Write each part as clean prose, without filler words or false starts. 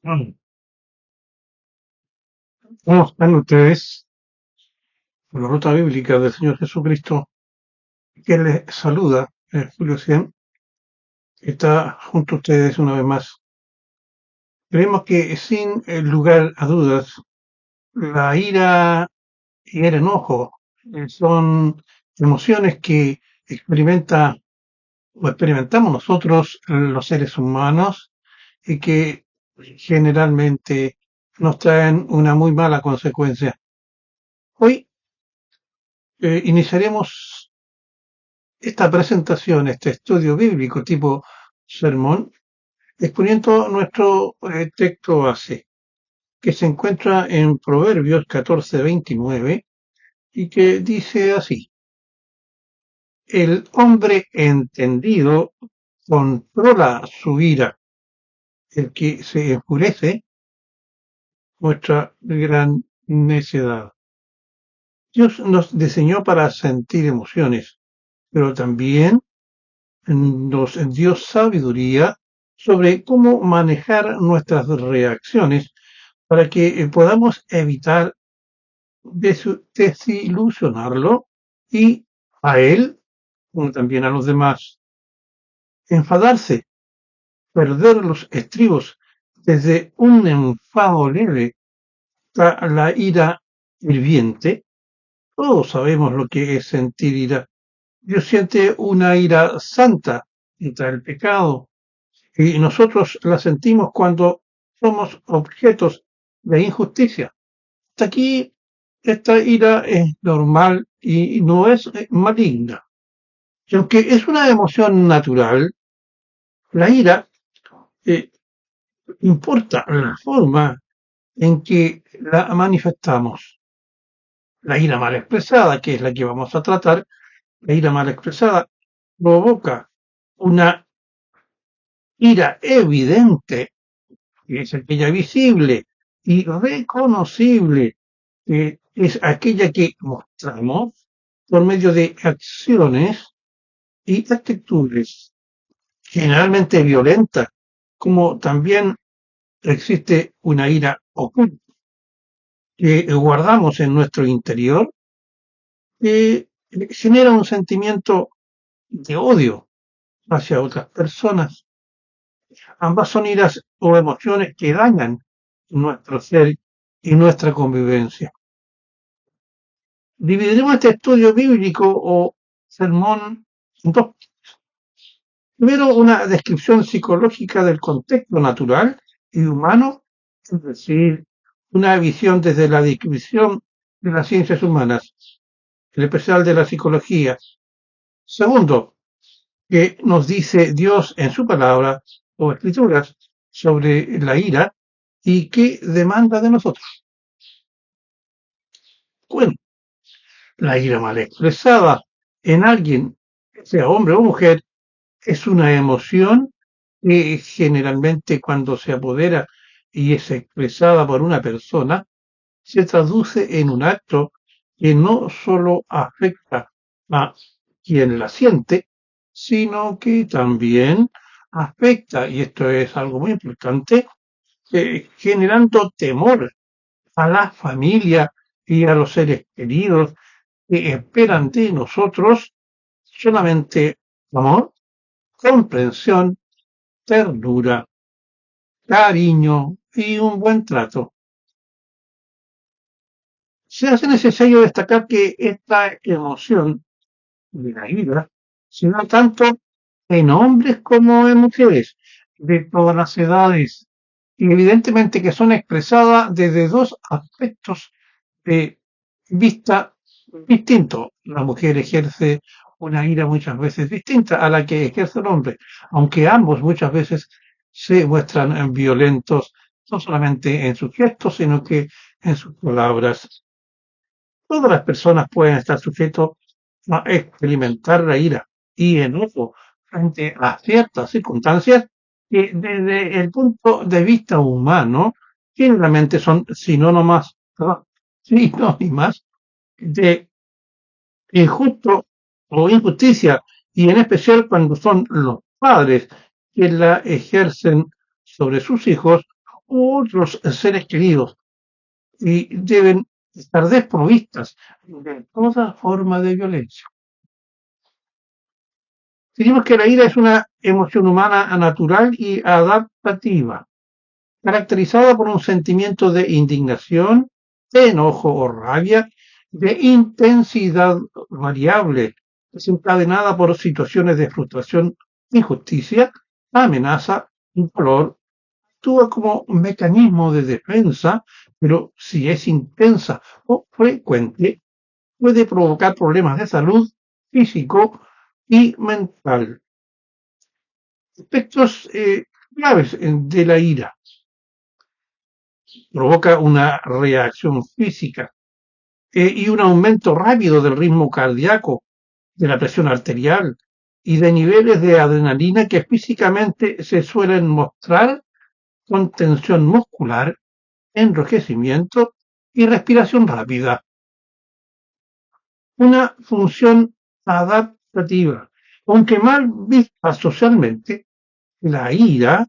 Mm. ¿Cómo están ustedes? Por la ruta bíblica del Señor Jesucristo, que les saluda, Julio Cien, que está junto a ustedes una vez más. Creemos que sin lugar a dudas, la ira y el enojo son emociones que experimenta o experimentamos nosotros, los seres humanos, y que generalmente nos traen una muy mala consecuencia. Hoy iniciaremos esta presentación, este estudio bíblico tipo sermón, exponiendo nuestro texto base, que se encuentra en Proverbios 14:29 y que dice así: el hombre entendido controla su ira, el que se enfurece muestra gran necedad. Dios nos diseñó para sentir emociones, pero también nos dio sabiduría sobre cómo manejar nuestras reacciones para que podamos evitar desilusionarlo y a él, como también a los demás. Enfadarse, perder los estribos desde un enfado leve hasta la ira hirviente. Todos sabemos lo que es sentir ira. Dios siente una ira santa contra el pecado, y nosotros la sentimos cuando somos objetos de injusticia. Hasta aquí esta ira es normal y no es maligna. Y aunque es una emoción natural, la ira eh, importa la forma en que la manifestamos. La ira mal expresada, que es la que vamos a tratar, la ira mal expresada provoca una ira evidente, que es aquella visible y reconocible, que es aquella que mostramos por medio de acciones y actitudes generalmente violentas, como también existe una ira oculta que guardamos en nuestro interior, que genera un sentimiento de odio hacia otras personas. Ambas son iras o emociones que dañan nuestro ser y nuestra convivencia. Dividiremos este estudio bíblico o sermón en dos. Primero, una descripción psicológica del contexto natural y humano, es decir, una visión desde la descripción de las ciencias humanas, en especial de la psicología. Segundo, que nos dice Dios en su palabra o escrituras sobre la ira y qué demanda de nosotros. Bueno, la ira mal expresada en alguien, sea hombre o mujer, es una emoción que generalmente cuando se apodera y es expresada por una persona, se traduce en un acto que no solo afecta a quien la siente, sino que también afecta, y esto es algo muy importante, generando temor a la familia y a los seres queridos que esperan de nosotros solamente amor, comprensión, ternura, cariño y un buen trato. Se hace necesario destacar que esta emoción de la ira se da tanto en hombres como en mujeres, de todas las edades, y evidentemente que son expresadas desde dos aspectos de vista distintos. La mujer ejerce una ira muchas veces distinta a la que ejerce el hombre, aunque ambos muchas veces se muestran violentos, no solamente en sus gestos, sino que en sus palabras. Todas las personas pueden estar sujetos a experimentar la ira y enojo frente a ciertas circunstancias que desde el punto de vista humano generalmente son sinónimas de injusto o injusticia, y en especial cuando son los padres que la ejercen sobre sus hijos u otros seres queridos y deben estar desprovistas de toda forma de violencia. Dijimos que la ira es una emoción humana natural y adaptativa, caracterizada por un sentimiento de indignación, de enojo o rabia, de intensidad variable, desencadenada por situaciones de frustración, injusticia, amenaza, dolor. Actúa como un mecanismo de defensa, pero si es intensa o frecuente, puede provocar problemas de salud físico y mental. Aspectos claves de la ira. Provoca una reacción física y un aumento rápido del ritmo cardíaco, de la presión arterial y de niveles de adrenalina que físicamente se suelen mostrar con tensión muscular, enrojecimiento y respiración rápida. Una función adaptativa. Aunque mal vista socialmente, la ira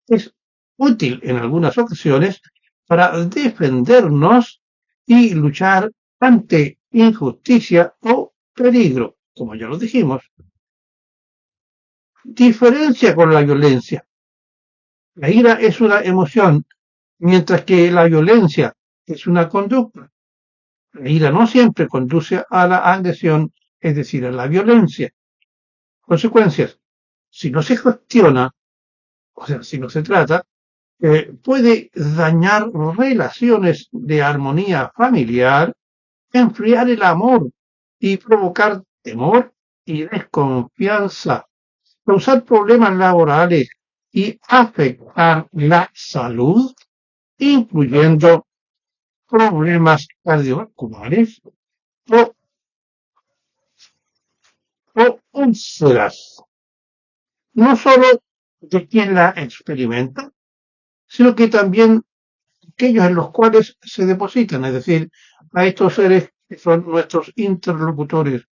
es útil en algunas ocasiones para defendernos y luchar ante injusticia o peligro, como ya lo dijimos. Diferencia con la violencia. La ira es una emoción, mientras que la violencia es una conducta. La ira no siempre conduce a la agresión, es decir, a la violencia. Consecuencias. Si no se gestiona, o sea, si no se trata, puede dañar relaciones de armonía familiar, enfriar el amor y provocar temor y desconfianza, causar problemas laborales y afectar la salud, incluyendo problemas cardiovasculares o, úlceras, no solo de quien la experimenta, sino que también aquellos en los cuales se depositan, es decir, a estos seres que son nuestros interlocutores.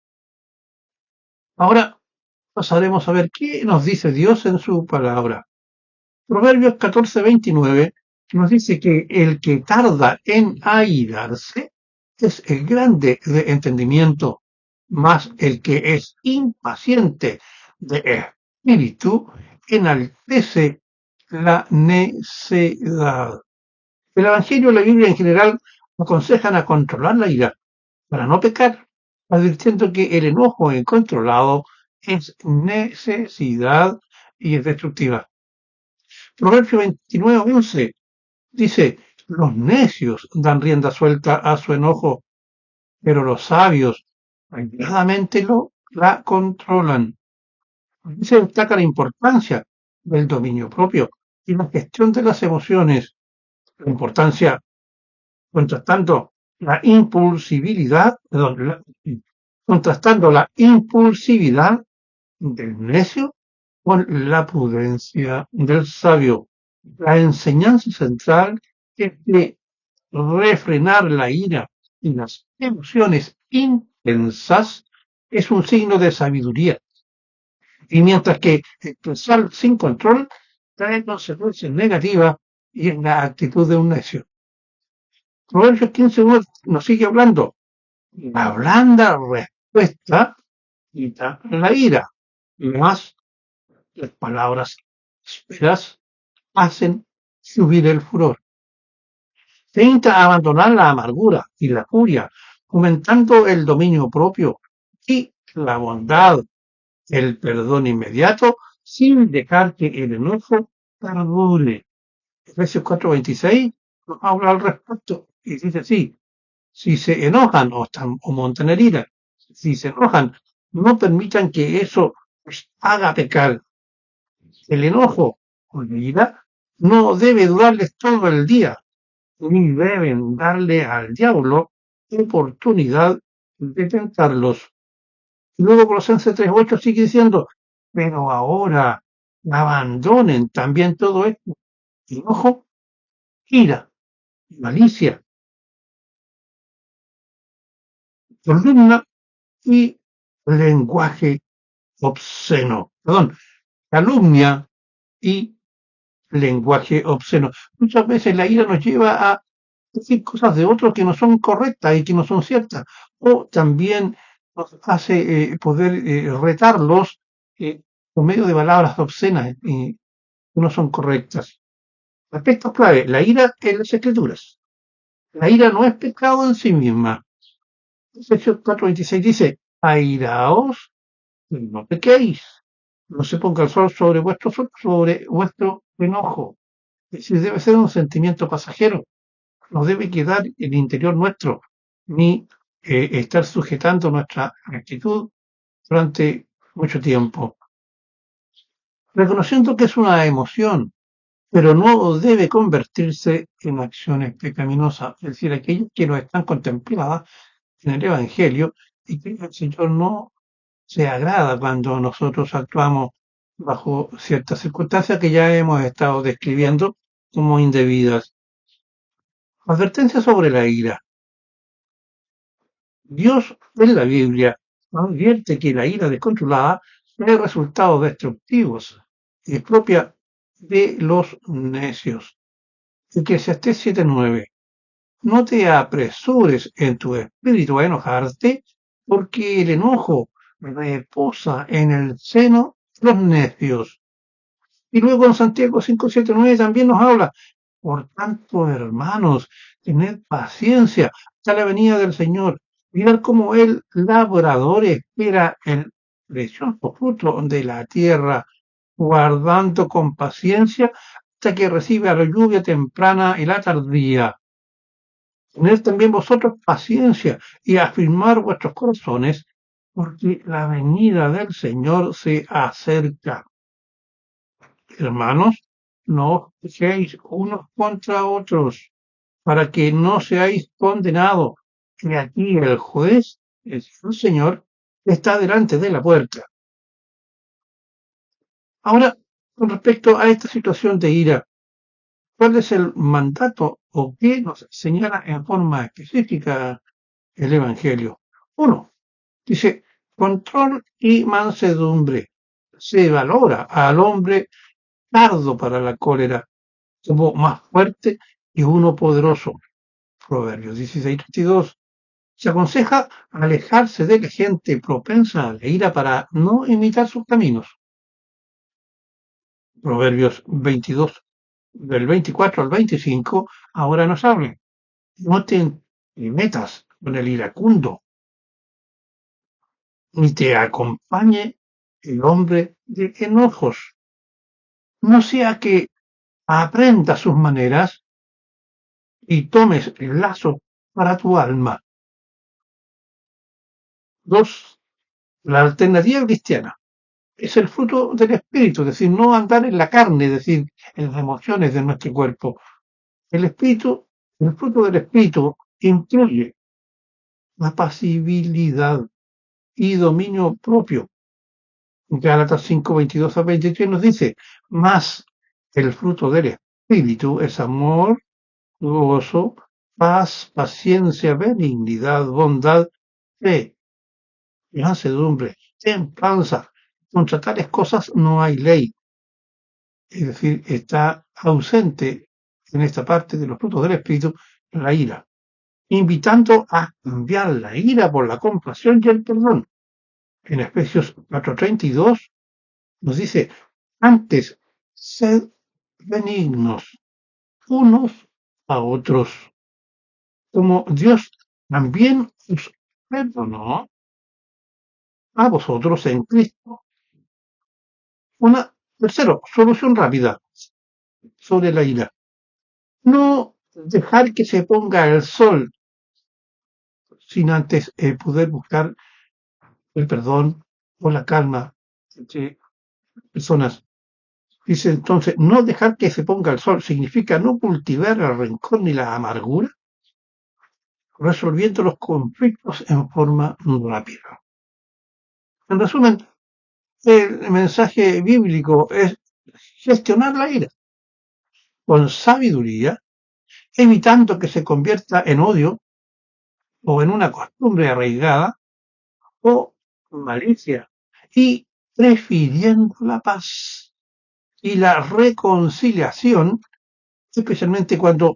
Ahora pasaremos a ver qué nos dice Dios en su palabra. Proverbios 14:29 nos dice que el que tarda en airarse es el grande de entendimiento, mas el que es impaciente de espíritu enaltece la necedad. El Evangelio y la Biblia en general aconsejan a controlar la ira para no pecar, advirtiendo que el enojo incontrolado es necesidad y es destructiva. Proverbio 29:11 dice, los necios dan rienda suelta a su enojo, pero los sabios aisladamente la controlan. Aquí se destaca la importancia del dominio propio y la gestión de las emociones, la importancia contrastando la impulsibilidad, contrastando la impulsividad del necio con la prudencia del sabio. La enseñanza central es que refrenar la ira y las emociones intensas es un signo de sabiduría, y mientras que expresar sin control trae consecuencias negativas y es la actitud de un necio. Proverbios 15:1 nos sigue hablando. La blanda respuesta quita la ira, más las palabras ásperas hacen subir el furor. Se insta a abandonar la amargura y la furia, fomentando el dominio propio y la bondad, el perdón inmediato, sin dejar que el enojo perdure. Efesios 4:26 nos habla al respecto y dice así, si se enojan o montan en ira, si se enojan, no permitan que eso os haga pecar. El enojo o la ira no debe durarles todo el día, ni deben darle al diablo oportunidad de tentarlos. Y luego Colosenses 3:8 sigue diciendo, pero ahora abandonen también todo esto, enojo, ira, malicia, columna y lenguaje obsceno, perdón, calumnia y lenguaje obsceno. Muchas veces la ira nos lleva a decir cosas de otros que no son correctas y que no son ciertas, o también nos hace poder retarlos eh, por medio de palabras obscenas y que no son correctas. Aspectos clave, la ira en las escrituras. La ira no es pecado en sí misma. Efesios 4:26 dice, airaos, y no pequéis. No se ponga el sol sobre vuestro enojo. Es decir, debe ser un sentimiento pasajero. No debe quedar en el interior nuestro, ni estar sujetando nuestra actitud durante mucho tiempo. Reconociendo que es una emoción, pero no debe convertirse en acciones pecaminosas. Es decir, aquellas que no están contempladas en el Evangelio y que el Señor no se agrada cuando nosotros actuamos bajo ciertas circunstancias que ya hemos estado describiendo como indebidas. Advertencia sobre la ira. Dios en la Biblia advierte que la ira descontrolada trae resultados destructivos y es propia de los necios. Eclesiastés 7:9. No te apresures en tu espíritu a enojarte, porque el enojo reposa en el seno de los necios. Y luego en Santiago 5:7-9 también nos habla, por tanto, hermanos, tened paciencia hasta la venida del Señor. Mirad cómo el labrador espera el precioso fruto de la tierra, guardando con paciencia hasta que reciba la lluvia temprana y la tardía. Tened también vosotros paciencia y afirmar vuestros corazones, porque la venida del Señor se acerca. Hermanos, no os quejéis unos contra otros, para que no seáis condenados. Que aquí el juez, el Señor, está delante de la puerta. Ahora, con respecto a esta situación de ira, ¿cuál es el mandato o qué nos señala en forma específica el Evangelio? Uno, dice, control y mansedumbre. Se valora al hombre tardo para la cólera, como más fuerte y uno poderoso. Proverbios 16:32. Se aconseja alejarse de la gente propensa a la ira para no imitar sus caminos. Proverbios 22, del 24 al 25, ahora nos habla. No te metas con el iracundo, ni te acompañe el hombre de enojos. No sea que aprenda sus maneras y tomes el lazo para tu alma. Dos, la alternativa cristiana es el fruto del espíritu, es decir, no andar en la carne, es decir, en las emociones de nuestro cuerpo. El espíritu, el fruto del espíritu incluye la pasibilidad y dominio propio. Gálatas 5:22-23 nos dice, más el fruto del espíritu es amor, gozo, paz, paciencia, benignidad, bondad, fe, mansedumbre, templanza. Contra tales cosas no hay ley. Es decir, está ausente en esta parte de los frutos del Espíritu la ira, invitando a cambiar la ira por la compasión y el perdón. En Efesios 4:32 nos dice, antes, sed benignos unos a otros, como Dios también os perdonó a vosotros en Cristo. Tercero, solución rápida sobre la ira. No dejar que se ponga el sol sin antes poder buscar el perdón o la calma entre personas. Dice entonces, no dejar que se ponga el sol significa no cultivar el rencor ni la amargura, resolviendo los conflictos en forma rápida. En resumen, el mensaje bíblico es gestionar la ira con sabiduría, evitando que se convierta en odio o en una costumbre arraigada o malicia y prefiriendo la paz. y la reconciliación, especialmente cuando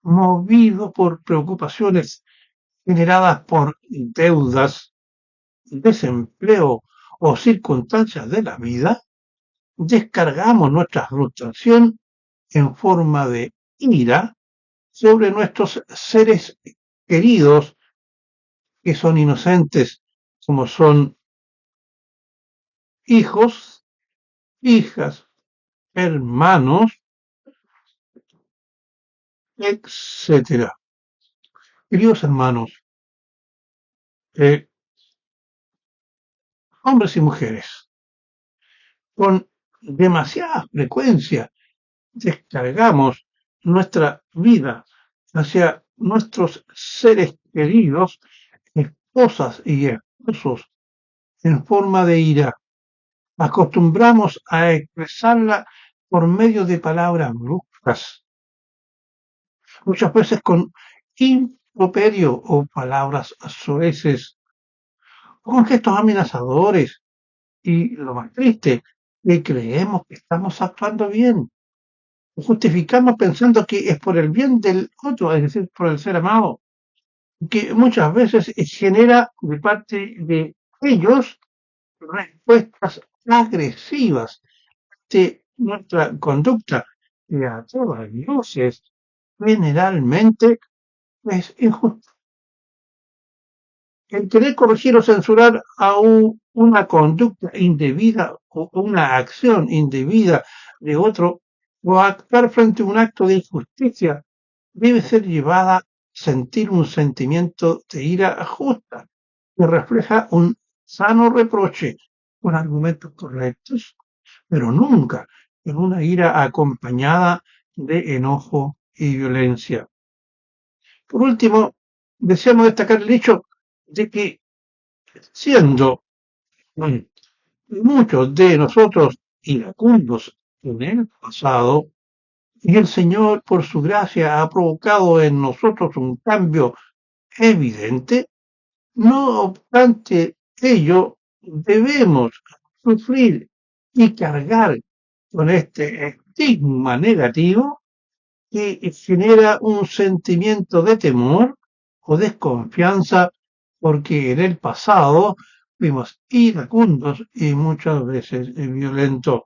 movido por preocupaciones generadas por deudas, desempleo o circunstancias de la vida, descargamos nuestra frustración en forma de ira sobre nuestros seres queridos que son inocentes, como son hijos, hijas, hermanos, etcétera. Queridos hermanos, eh, hombres y mujeres, con demasiada frecuencia descargamos nuestra vida hacia nuestros seres queridos, esposas y esposos, en forma de ira. Acostumbramos a expresarla por medio de palabras bruscas, muchas veces con improperio o palabras soeces, o con gestos amenazadores. Y lo más triste, que creemos que estamos actuando bien. Justificamos pensando que es por el bien del otro, es decir, por el ser amado, que muchas veces genera de parte de ellos respuestas agresivas de nuestra conducta, que a todas luces generalmente es injusta. El querer corregir o censurar a una conducta indebida o una acción indebida de otro o actuar frente a un acto de injusticia debe ser llevada a sentir un sentimiento de ira justa que refleja un sano reproche con argumentos correctos, pero nunca en una ira acompañada de enojo y violencia. Por último, deseamos destacar el hecho de que siendo muchos de nosotros iracundos en el pasado, y el Señor, por su gracia, ha provocado en nosotros un cambio evidente, no obstante ello, debemos sufrir y cargar con este estigma negativo que genera un sentimiento de temor o desconfianza porque en el pasado fuimos iracundos y muchas veces violentos,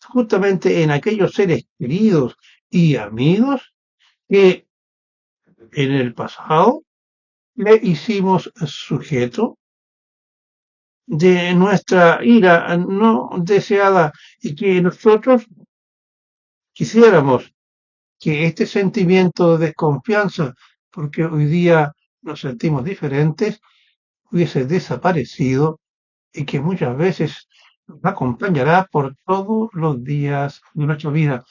justamente en aquellos seres queridos y amigos que en el pasado le hicimos sujeto de nuestra ira no deseada y que nosotros quisiéramos que este sentimiento de desconfianza, porque hoy día nos sentimos diferentes, hubiese desaparecido y que muchas veces nos acompañará por todos los días de nuestra vida.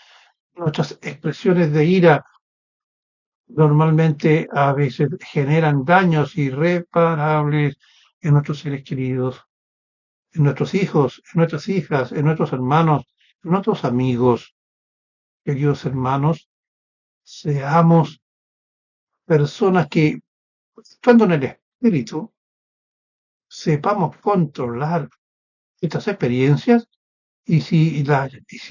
Nuestras expresiones de ira normalmente a veces generan daños irreparables en nuestros seres queridos, en nuestros hijos, en nuestras hijas, en nuestros hermanos, en nuestros amigos. Queridos hermanos, seamos personas que, estando en el espíritu, sepamos controlar estas experiencias y si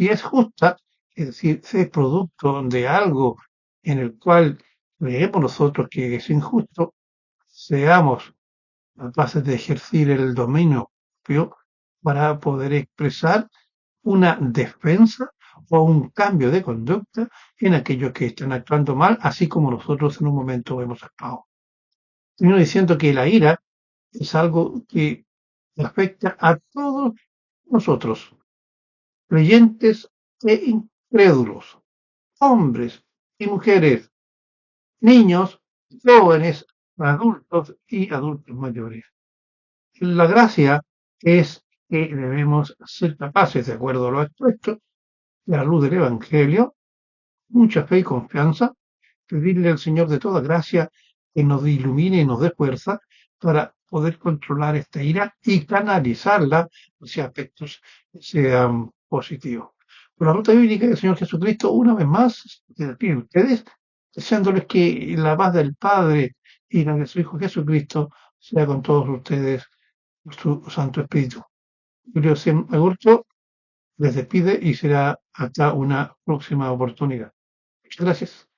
es justa, es decir, si es producto de algo en el cual creemos nosotros que es injusto, seamos capaces de ejercer el dominio propio para poder expresar una defensa o un cambio de conducta en aquellos que están actuando mal, así como nosotros en un momento hemos actuado. Termino diciendo que la ira es algo que afecta a todos nosotros, creyentes e incrédulos, hombres y mujeres, niños, jóvenes, adultos y adultos mayores. La gracia es que debemos ser capaces, de acuerdo a lo expuesto, de la luz del Evangelio, mucha fe y confianza, pedirle al Señor de toda gracia que nos ilumine y nos dé fuerza para poder controlar esta ira y canalizarla hacia aspectos que sean positivos. Por la ruta bíblica del Señor Jesucristo, una vez más, les pido a ustedes, deseándoles que la paz del Padre y la de su Hijo Jesucristo sea con todos ustedes, por su Santo Espíritu. Julio C. Agurto les despide y será Hasta una próxima oportunidad. Muchas gracias.